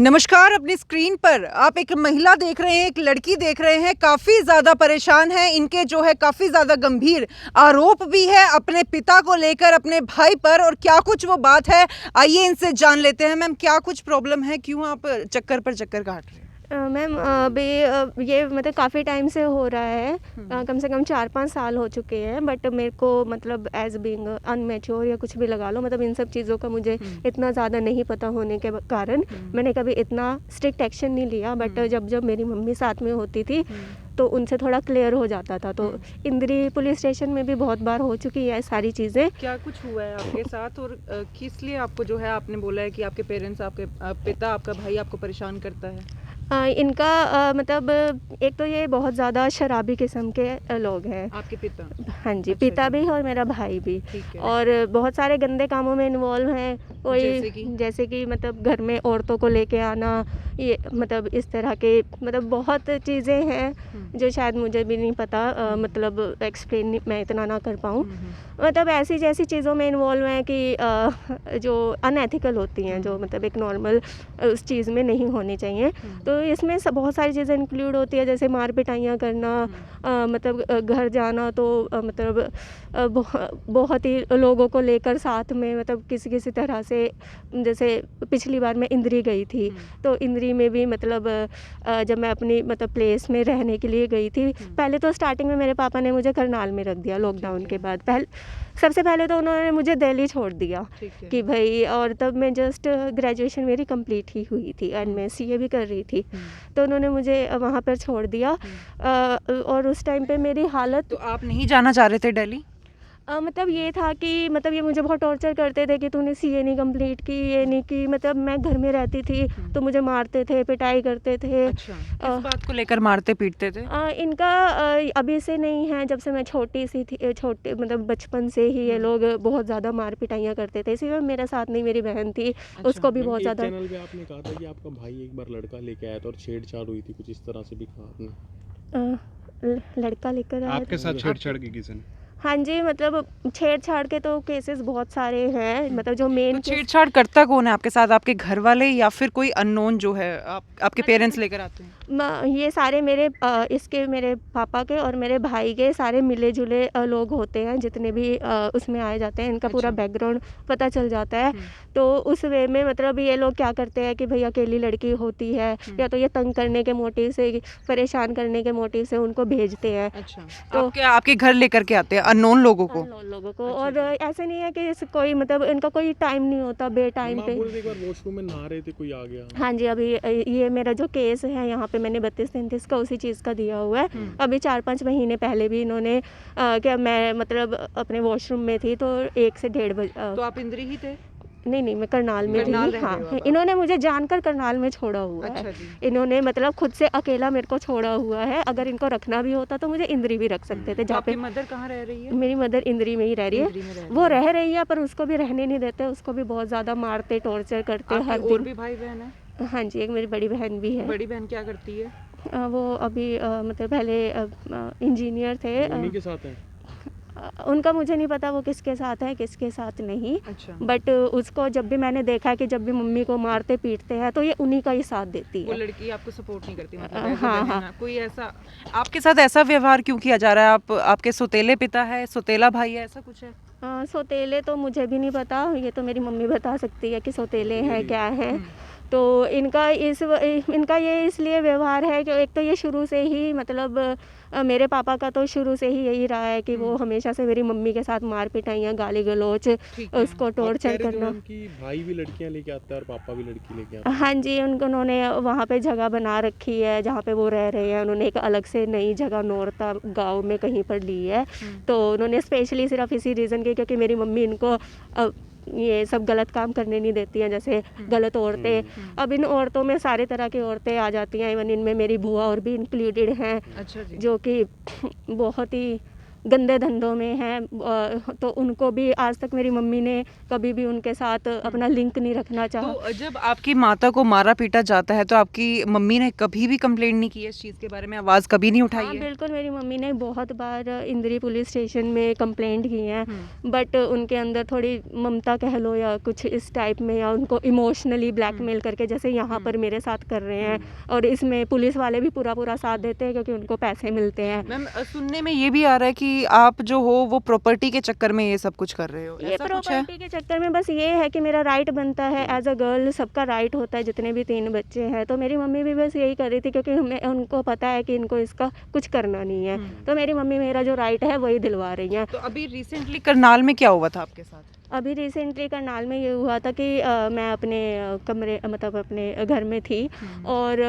नमस्कार। अपनी स्क्रीन पर आप एक महिला देख रहे हैं, एक लड़की देख रहे हैं, काफ़ी ज़्यादा परेशान है। इनके जो है काफ़ी ज़्यादा गंभीर आरोप भी है अपने पिता को लेकर, अपने भाई पर। और क्या कुछ वो बात है, आइए इनसे जान लेते हैं। मैम, क्या कुछ प्रॉब्लम है, क्यों आप चक्कर पर चक्कर काट रहे हैं? मैम अभी ये मतलब काफ़ी टाइम से हो रहा है। कम से कम 4-5 साल हो चुके हैं। बट मेरे को मतलब एज बीइंग अनमेच्योर या कुछ भी लगा लो, मतलब इन सब चीज़ों का मुझे इतना ज़्यादा नहीं पता होने के कारण मैंने कभी इतना स्ट्रिक्ट एक्शन नहीं लिया। बट जब जब मेरी मम्मी साथ में होती थी तो उनसे थोड़ा क्लियर हो जाता था। तो इंद्री पुलिस स्टेशन में भी बहुत बार हो चुकी है सारी चीज़ें। क्या कुछ हुआ है आपके साथ और किस लिए आपको जो है, आपने बोला है कि आपके पेरेंट्स, आपके पिता, आपका भाई आपको परेशान करता है? इनका मतलब एक तो ये बहुत ज़्यादा शराबी किस्म के लोग हैं। आपके पिता? हाँ जी, अच्छा पिता जी। भी और मेरा भाई भी। ठीक है। और बहुत सारे गंदे कामों में इन्वॉल्व हैं। जैसे कि? मतलब घर में औरतों को लेके आना, ये मतलब इस तरह के मतलब बहुत चीज़ें हैं जो शायद मुझे भी नहीं पता, मतलब एक्सप्लेन मैं इतना ना कर पाऊँ। मतलब ऐसी जैसी चीज़ों में इन्वॉल्व हैं कि जो अनएथिकल होती हैं, जो मतलब एक नॉर्मल उस चीज़ में नहीं होनी चाहिए। तो इसमें बहुत सारी चीज़ें इंक्लूड होती है, जैसे मार पिटाइयाँ करना, मतलब घर जाना तो मतलब बहुत ही लोगों को लेकर साथ में, मतलब किसी किसी तरह से। जैसे पिछली बार मैं इंद्री गई थी, तो इंद्री में भी मतलब जब मैं अपनी मतलब प्लेस में रहने के लिए गई थी, पहले तो स्टार्टिंग में मेरे पापा ने मुझे करनाल में रख दिया लॉकडाउन के बाद। सबसे पहले तो उन्होंने मुझे दिल्ली छोड़ दिया कि भाई, और तब मैं जस्ट ग्रेजुएशन मेरी कंप्लीट ही हुई थी एंड मैं सीए भी कर रही थी। तो उन्होंने मुझे वहाँ पर छोड़ दिया। और उस टाइम पे मेरी हालत तो आप नहीं जाना चाह रहे थे दिल्ली? मतलब ये था कि मतलब ये मुझे बहुत टॉर्चर करते थे कि तूने सीए नहीं कंप्लीट की, ये नहीं की। मतलब मैं घर में रहती थी तो मुझे मारते थे, पिटाई करते थे। अच्छा, किस बात को लेकर मारते पीटते थे? इनका अभी से नहीं है, जब से मैं छोटी सी थी, छोटे मतलब बचपन से ही ये लोग बहुत ज़्यादा मार पिटाइयाँ करते थे। इसी में मेरे साथ नहीं, मेरी बहन थी, अच्छा। उसको भी मैम, बहुत एक ज़्यादा। चैनल पे आपने कहा था कि आपका भाई एक बार लड़का लेके आया था और छेड़छाड़ हुई थी, कुछ इस तरह से भी कहा आपने। लड़का लेकर आया आपके था। साथ छेड़छाड़ की किसी ने? हाँ जी, मतलब छेड़छाड़ के तो केसेस बहुत सारे हैं। मतलब जो तो मेन केस छेड़छाड़ करता कौन है आपके साथ? आपके घर वाले या फिर कोई अननोन जो है आपके पेरेंट्स लेकर आते हैं? ये सारे मेरे इसके मेरे पापा के और मेरे भाई के सारे मिले-जुले लोग होते हैं, जितने भी उसमें आए जाते हैं। इनका पूरा अच्छा। बैकग्राउंड पता चल जाता है। तो उस वे में मतलब ये लोग क्या करते हैं कि भई अकेली लड़की होती है, या तो ये तंग करने के मोटिव से, परेशान करने के मोटिव से उनको भेजते हैं। अच्छा, तो आपके आपके घर लेकर के आते हैं अननोन लोगों को? अननोन लोगों को। अच्छा और जी। ऐसे नहीं है कि कोई मतलब इनका कोई टाइम नहीं होता बे मैम, टाइम आप पे। बोल रहे थे एक बार वॉशरूम में नहा रहे थे, कोई आ गया। हाँ जी, अभी ये मेरा जो केस है यहाँ पे मैंने 32-33 का उसी चीज़ का दिया हुआ है। अभी 4-5 महीने पहले भी इन्होंने क्या मैं मतलब अपने वॉशरूम में थी तो 1 से डेढ़ तो आप इंद्री ही थे? नहीं, मैं करनाल में करनाल थी। रह हाँ, रहे हो अब आप? इन्होंने मुझे जानकर करनाल में छोड़ा हुआ है। अच्छा जी। इन्होंने मतलब खुद से अकेला मेरे को छोड़ा हुआ है। अगर इनको रखना भी होता तो मुझे इंद्री भी रख सकते थे, तो जहाँ आपकी पे मदर कहाँ रह रही है? मेरी मदर इंद्री में ही रह रही है। इंद्री में रह रही वो है। रह रही है, पर उसको भी रहने नहीं देते, उसको भी बहुत ज़्यादा मारते, टॉर्चर करते आपके हर और दिन। भी भाई बहन है? हाँ जी, एक मेरी बड़ी बहन भी है। बड़ी बहन क्या करती है? वो अभी मतलब पहले इंजीनियर थे। वो उन्हीं के साथ हैं। उनका मुझे नहीं पता वो किसके साथ है, किसके साथ नहीं। अच्छा। बट उसको जब भी मैंने देखा कि जब भी मम्मी को मारते पीटते हैं तो ये उन्हीं का ही साथ देती वो है। लड़की आपको सपोर्ट नहीं करती, मतलब एज अ हाँ, बहन हाँ। कोई ऐसा आपके साथ ऐसा व्यवहार क्यों किया जा रहा है? आप आपके सौतेले पिता है, सौतेला भाई है, ऐसा कुछ है? सौतेले तो मुझे भी नहीं पता, ये तो मेरी मम्मी बता सकती है कि सौतेले हैं क्या हैं। तो इनका ये इसलिए व्यवहार है कि एक तो ये शुरू से ही मतलब मेरे पापा का तो शुरू से ही यही रहा है कि वो हमेशा से मेरी मम्मी के साथ मार पिटाइयाँ, गाली गलौज, ठीक है। उसको आप कह टॉर्चर रहे थे करना। मैम कि भाई भी लड़कियां लेके आता है और पापा भी लड़की लेके आता है। हाँ जी, उन्होंने वहाँ पे जगह बना रखी है जहाँ पे वो रह रहे हैं। उन्होंने एक अलग से नई जगह नौरता गाँव में कहीं पर ली है। तो उन्होंने स्पेशली सिर्फ इसी रीज़न के, क्योंकि मेरी मम्मी इनको ये सब गलत काम करने नहीं देती हैं, जैसे गलत औरतें। अब इन औरतों में सारे तरह की औरतें आ जाती हैं, इवन इनमें मेरी बुआ और भी इंक्लूडेड हैं। अच्छा जी। जो कि बहुत ही गंदे धंधों में हैं, तो उनको भी आज तक मेरी मम्मी ने कभी भी उनके साथ अपना लिंक नहीं रखना चाहा। तो जब आपकी माता को मारा पीटा जाता है तो आपकी मम्मी ने कभी भी कंप्लेंट नहीं की है इस चीज़ के बारे में, आवाज़ कभी नहीं उठाई हाँ है? बिल्कुल, मेरी मम्मी ने बहुत बार इंदिरी पुलिस स्टेशन में कंप्लेंट की हैं, बट उनके अंदर थोड़ी ममता कह लो या कुछ इस टाइप में, या उनको इमोशनली ब्लैकमेल करके जैसे यहाँ पर मेरे साथ कर रहे हैं, और इसमें पुलिस वाले भी पूरा साथ देते हैं क्योंकि उनको पैसे मिलते हैं। मैम सुनने में ये भी आ रहा है कि आप जो हो वो प्रॉपर्टी के चक्कर में ये सब कुछ कर रहे हो, ये ऐसा कुछ है? प्रॉपर्टी के चक्कर में बस ये है कि मेरा राइट बनता है एज अ गर्ल, सबका राइट होता है, जितने भी 3 बच्चे हैं, तो मेरी मम्मी भी बस यही कर रही थी क्योंकि हमें उनको पता है कि इनको इसका कुछ करना नहीं है, तो मेरी मम्मी मेरा जो राइट है वही दिलवा रही हैं। तो अभी रिसेंटली करनाल में क्या हुआ था आपके साथ? अभी रिसेंटली करनाल में ये हुआ था कि मैं अपने कमरे मतलब अपने घर में थी, और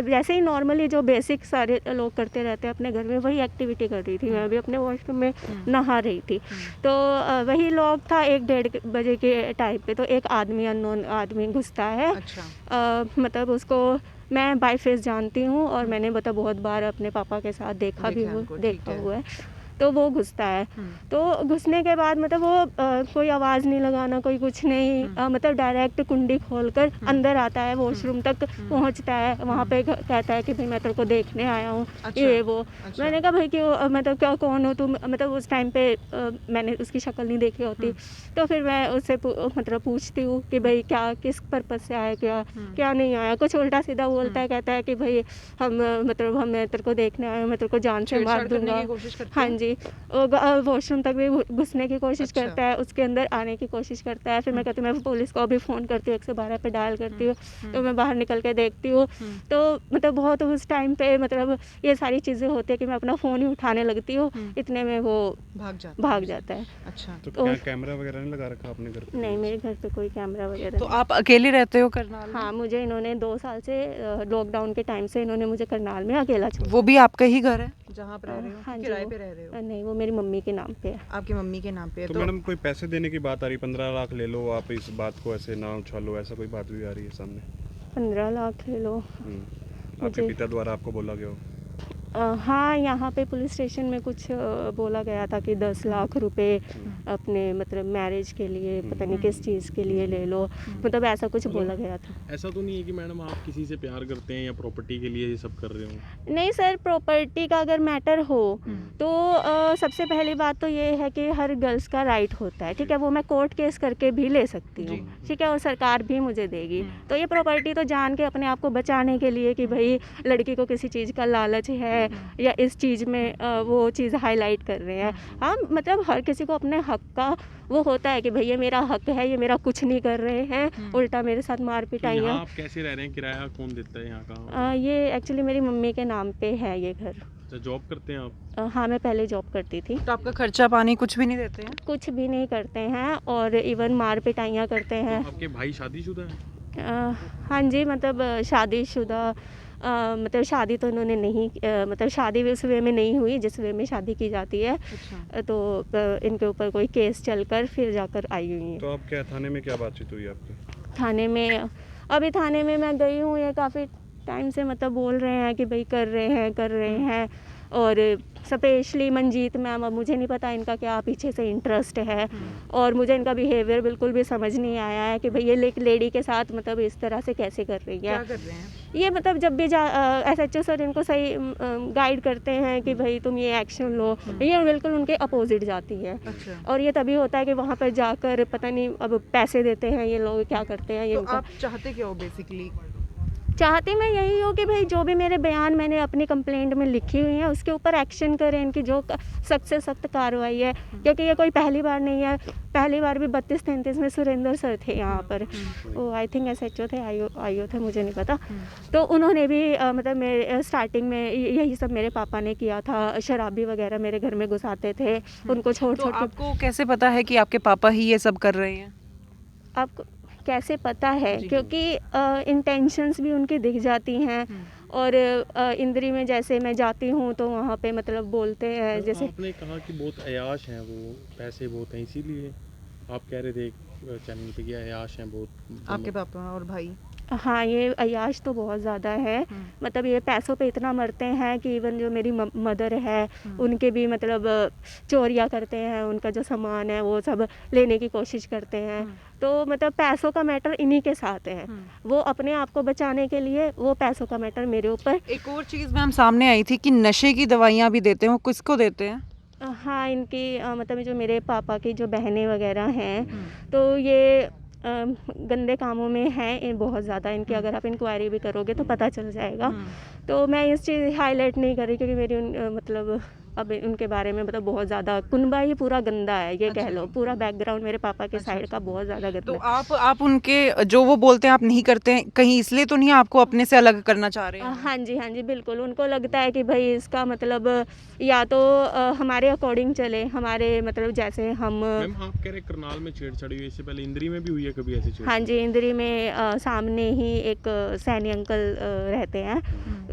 जैसे ही नॉर्मली जो बेसिक सारे लोग करते रहते हैं अपने घर में, वही एक्टिविटी कर रही थी। मैं भी अपने वॉशरूम में नहा रही थी, तो वही लॉक था 1-1:30 बजे के टाइम पे, तो एक आदमी, अननोन आदमी घुसता है। अच्छा। मतलब उसको मैं बाय फेस जानती हूँ, और मैंने मतलब बहुत बार अपने पापा के साथ देखा हुआ है, तो वो घुसता है। तो घुसने के बाद मतलब वो कोई आवाज़ नहीं लगाना, कोई कुछ नहीं, मतलब डायरेक्ट कुंडी खोलकर अंदर आता है, वॉशरूम तक पहुंचता है, वहाँ पे कहता है कि भाई मैं तेरे को देखने आया हूँ। अच्छा, ये वो अच्छा। मैंने कहा भाई क्यों, मतलब क्या, कौन हो तुम? मतलब उस टाइम पे मैंने उसकी शक्ल नहीं देखी होती, तो फिर मैं उससे मतलब पूछती हूँ कि भाई क्या, किस पर्पज़ से आया, क्या नहीं आया। कुछ उल्टा सीधा बोलता है, कहता है कि भाई हम मतलब मैं तेरे को देखने आया हूँ, मैं तेरे को जान से मार दूंगा। हाँ जी, वॉशरूम तक भी घुसने की कोशिश करता है, उसके अंदर आने की कोशिश करता है। फिर मैं कहती हूँ, मैं पुलिस को अभी फ़ोन करती हूँ, 112 पे डायल करती हूँ, तो मैं बाहर निकल के देखती हूँ, तो मतलब बहुत उस टाइम पे मतलब ये सारी चीज़ें होती है कि मैं अपना फ़ोन ही उठाने लगती हूँ, इतने में वो भाग जाता है। अच्छा, तो तो क्या कैमरा वगैरह नहीं लगा रखा आपने घर पे? नहीं, मेरे घर पे कोई कैमरा वगैरह तो नहीं। आप अकेले रहते हो करनाल में? हाँ, मुझे इन्होंने 2 साल से लॉकडाउन के टाइम से इन्होंने मुझे करनाल में अकेला छोड़ा। वो भी आपका ही घर है जहाँ आप रह रहे हो? हाँ जी, किराए पे रह रहे हो? नहीं, वो मेरी मम्मी के नाम पे है। आपकी मम्मी के नाम पे है। तो मैडम कोई पैसे देने की बात आ रही, 15 लाख ले लो आप, इस बात को ऐसे ना उछालो, ऐसा कोई बात भी आ रही है सामने? 15 लाख ले लो। आपके मुझे पिता द्वारा आपको बोला गया हो? हाँ, यहाँ पे पुलिस स्टेशन में कुछ बोला गया था कि 10 लाख रुपए अपने मतलब मैरिज के लिए, पता नहीं किस चीज़ के लिए ले लो, मतलब ऐसा कुछ बोला गया था। ऐसा तो नहीं है कि मैडम आप किसी से प्यार करते हैं या प्रॉपर्टी के लिए ये सब कर रहे हो? नहीं सर, प्रॉपर्टी का अगर मैटर हो तो सबसे पहली बात तो ये है कि हर गर्ल्स का राइट होता है, ठीक है, वो मैं कोर्ट केस करके भी ले सकती हूँ, ठीक है, और सरकार भी मुझे देगी। तो ये प्रॉपर्टी तो जान के अपने आप को बचाने के लिए कि भाई लड़की को किसी चीज़ का लालच है या इस चीज़ में वो चीज़ हाईलाइट कर रहे हैं। हाँ, मतलब हर किसी को अपने हक का वो होता है कि भाई ये मेरा हक है, ये मेरा कुछ नहीं कर रहे हैं, उल्टा मेरे साथ मार तो पिटाइयाँ। यहाँ आप कैसे रह रहे हैं, किराया कौन देता है यहाँ का? ये एक्चुअली मेरी मम्मी के नाम पे है ये घर। अच्छा, जॉब करते हैं आप? हाँ, मैं पहले जॉब करती थी। तो आपका खर्चा पानी कुछ भी नहीं देते हैं? कुछ भी नहीं करते हैं, और इवन मार पिटाइयाँ करते हैं। तो आपके भाई शादीशुदा है? हाँ जी, मतलब शादीशुदा, मतलब शादी तो इन्होंने नहीं, मतलब शादी भी उस वे में नहीं हुई जिस वे में शादी की जाती है। अच्छा। तो इनके ऊपर कोई केस चलकर फिर जाकर आई हुई हैं। तो आप क्या थाने में क्या बातचीत हुई आपकी? थाने में, अभी थाने में मैं गई हूँ, ये काफ़ी टाइम से मतलब बोल रहे हैं कि भाई कर रहे हैं, और स्पेशली मंजीत मैम, अब मुझे नहीं पता इनका क्या पीछे से इंटरेस्ट है, और मुझे इनका बिहेवियर बिल्कुल भी समझ नहीं आया है कि भाई ये लेडी के साथ मतलब इस तरह से कैसे कर रही है। क्या कर रहे हैं? ये मतलब जब भी SHO सर इनको सही गाइड करते हैं कि भाई तुम ये एक्शन लो, ये बिल्कुल उनके अपोजिट जाती है। अच्छा। और ये तभी होता है कि वहाँ पर जाकर पता नहीं अब पैसे देते हैं ये लोग, क्या करते हैं ये तो उनका। आप चाहते क्या हो बेसिकली? चाहती मैं यही हूँ कि भाई जो भी मेरे बयान मैंने अपनी कंप्लेंट में लिखी हुई है उसके ऊपर एक्शन करें, इनकी जो सख्त से सख्त कार्रवाई है, क्योंकि ये कोई पहली बार नहीं है। पहली बार भी 32-33 में सुरेंद्र सर थे यहाँ पर, वो आई थिंक SHO थे, आईओ थे, मुझे नहीं पता। तो उन्होंने भी मतलब मेरे स्टार्टिंग में यही सब मेरे पापा ने किया था, शराबी वगैरह मेरे घर में घुसाते थे, उनको छोड़ तो छोड़ के। आपको कैसे पता है कि आपके पापा ही ये सब कर रहे हैं? आपको कैसे पता है? क्योंकि इंटेंशंस भी उनकी दिख जाती हैं, और इंद्री में जैसे मैं जाती हूँ तो वहाँ पे मतलब बोलते हैं जैसे। आपने कहा कि बहुत अयाश हैं, वो पैसे बहुत हैं, इसीलिए आप कह रहे थे चैनल पे कि अयाश हैं बहुत। आपके पापा और भाई? हाँ, ये अय्याश तो बहुत ज़्यादा है। मतलब ये पैसों पे इतना मरते हैं कि इवन जो मेरी मदर है, उनके भी मतलब चोरियाँ करते हैं, उनका जो सामान है वो सब लेने की कोशिश करते हैं। तो मतलब पैसों का मैटर इन्हीं के साथ है। वो अपने आप को बचाने के लिए वो पैसों का मैटर मेरे ऊपर। एक और चीज़ मैम सामने आई थी कि नशे की दवाइयाँ भी देते हैं, वो किसको देते हैं? हाँ, इनकी मतलब जो मेरे पापा की जो बहनें वगैरह हैं, तो ये गंदे कामों में हैं ये बहुत ज़्यादा। इनकी अगर आप इंक्वायरी भी करोगे तो पता चल जाएगा। तो मैं इस चीज़ हाईलाइट नहीं कर रही क्योंकि मेरी मतलब अब उनके बारे में मतलब बहुत ज़्यादा कुनबा ही पूरा गंदा है, ये कह लो। पूरा बैकग्राउंड मेरे पापा के साइड का बहुत ज़्यादा तो गंदा है। आप उनके जो वो बोलते हैं आप नहीं करते हैं, कहीं इसलिए तो नहीं आपको अपने से अलग करना चाह रहे हैं? हाँ जी, हाँ जी, बिल्कुल। उनको लगता है कि भई इसका मतलब या तो हमारे अकॉर्डिंग चले, हमारे मतलब जैसे हम। मैम आप कह रहे करनाल में छेड़छाड़ी हुई, इससे पहले इंद्री में भी हुई है कभी ऐसी छेड़छाड़ी? हाँ जी, इंदिरी में सामने ही एक सैनी अंकल रहते हैं।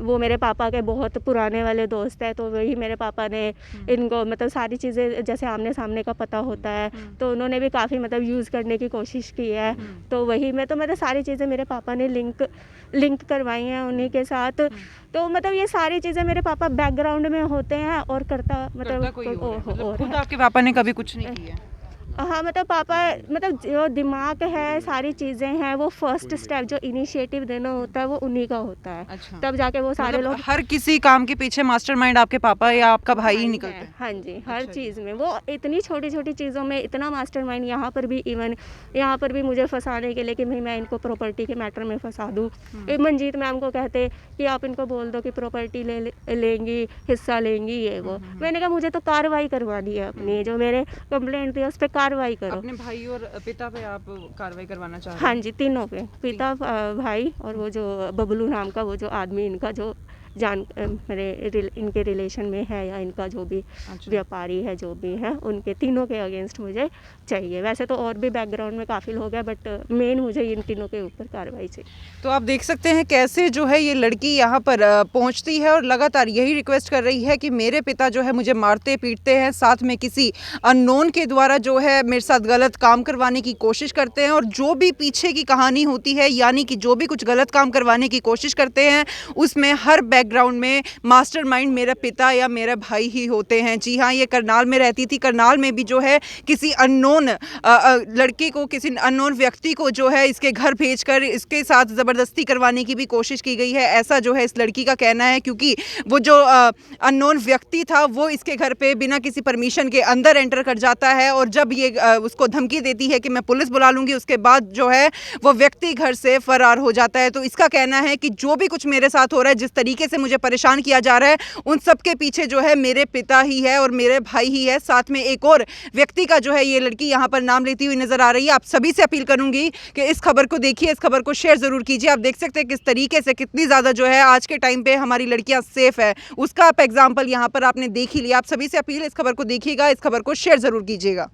वो मेरे पापा के बहुत पुराने वाले दोस्त हैं, तो वही मेरे पापा ने इनको मतलब सारी चीज़ें जैसे आमने-सामने का पता होता है, तो उन्होंने भी काफ़ी मतलब यूज़ करने की कोशिश की है। तो वही मैं तो मतलब सारी चीज़ें मेरे पापा ने लिंक करवाई हैं उन्हीं के साथ। तो मतलब ये सारी चीज़ें मेरे पापा बैकग्राउंड में होते हैं और करता मतलब कोई और है। मतलब और खुद है। आपके पापा ने कभी कुछ नहीं किया? हाँ, मतलब पापा मतलब जो दिमाग है, सारी चीज़ें हैं, वो फर्स्ट स्टेप जो इनिशिएटिव देना होता है वो उन्हीं का होता है। अच्छा। तब जाके वो सारे मतलब लोग। हर किसी काम के पीछे मास्टरमाइंड आपके पापा या आपका भाई ही निकलते हैं? हाँ जी, हर अच्छा जी। चीज़ में वो इतनी छोटी-छोटी चीज़ों में इतना मास्टरमाइंड। यहाँ पर भी इवन यहाँ पर भी मुझे फँसाने के लिए कि भई मैं इनको प्रॉपर्टी के मैटर में फँसा दूँ। मंजीत मैम को कहते कि आप इनको बोल दो कि प्रॉपर्टी लेंगी, हिस्सा लेंगी, ये वो। मैंने कहा मुझे तो कार्रवाई करवानी है अपनी, जो मेरे कंप्लेंट थी उस पे कार्रवाई करो। अपने भाई और पिता पे आप कार्रवाई करवाना चाह रहे हाँ हैं? जी, तीनों पे। पिता, भाई और वो जो बबलू नाम का वो जो आदमी इनका जो इनके रिलेशन में है या इनका जो भी अच्छा। व्यापारी है जो भी है, उनके तीनों के अगेंस्ट मुझे चाहिए। वैसे तो और भी बैकग्राउंड में काफ़ी लोग हैं, बट मेन मुझे इन तीनों के ऊपर कार्रवाई चाहिए। तो आप देख सकते हैं कैसे जो है ये लड़की यहाँ पर पहुँचती है और लगातार यही रिक्वेस्ट कर रही है कि मेरे पिता जो है मुझे मारते पीटते हैं, साथ में किसी अननोन के द्वारा जो है मेरे साथ गलत काम करवाने की कोशिश करते हैं, और जो भी पीछे की कहानी होती है यानी कि जो भी कुछ गलत काम करवाने की कोशिश करते हैं उसमें हर बैकग्राउंड में मास्टरमाइंड मेरा पिता या मेरा भाई ही होते हैं। जी हाँ, ये करनाल में रहती थी। करनाल में भी जो है किसी अननोन लड़के को, किसी अननोन व्यक्ति को जो है इसके घर भेजकर इसके साथ ज़बरदस्ती करवाने की भी कोशिश की गई है, ऐसा जो है इस लड़की का कहना है। क्योंकि वो जो अननोन व्यक्ति था वो इसके घर पे बिना किसी परमिशन के अंदर एंटर कर जाता है, और जब ये उसको धमकी देती है कि मैं पुलिस बुला लूँगी, उसके बाद जो है वो व्यक्ति घर से फरार हो जाता है। तो इसका कहना है कि जो भी कुछ मेरे साथ हो रहा है, जिस तरीके से मुझे परेशान किया जा रहा है, उन सब के पीछे जो है मेरे पिता ही है और मेरे भाई ही है। साथ में एक और व्यक्ति का जो है ये लड़की यहाँ पर नाम लेती हुई नजर आ रही है। आप सभी से अपील करूंगी कि इस खबर को देखिए, इस खबर को शेयर जरूर कीजिए। आप देख सकते हैं किस तरीके से कितनी ज़्यादा जो है आज के टाइम पे हमारी लड़कियां सेफ है, उसका आप एग्जाम्पल यहाँ पर आपने देख ही लिया। आप सभी से अपील, इस खबर को देखिएगा, इस खबर को शेयर जरूर कीजिएगा।